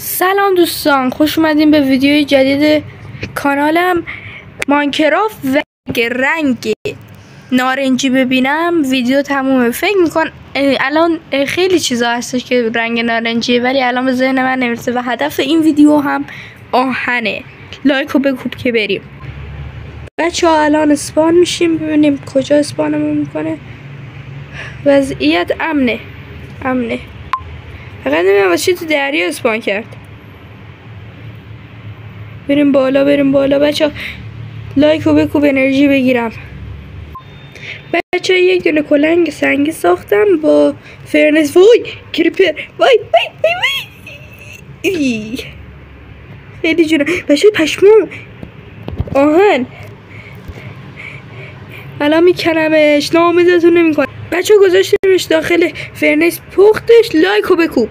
سلام دوستان، خوش اومدین به ویدیوی جدید کانالم ماینکرافت. و رنگ نارنجی ببینم ویدیو تمومه. فکر میکن الان خیلی چیزا هستش که رنگ نارنجیه، ولی الان به ذهن من نمیرسه و هدف این ویدیو هم آهنه. لایک رو بکوب که بریم. بچه ها الان اسپان میشیم، ببینیم کجا اسپانمون میکنه. وضعیت امنه. فقط نمیدونم واسه چی تو دریا اسپان کرد. بریم بالا بچه ها. لایک رو بکوب انرژی بگیرم. بچه ها یک دونه کلنگ سنگی ساختم با فرنس. وای کریپر، وای خیلی جونه بچه ها. پشمام آهن الان میکنمش، نامزتون نمیکنم. بچه ها گذاشتیمش داخل فرنس پختش. لایک رو بکوب.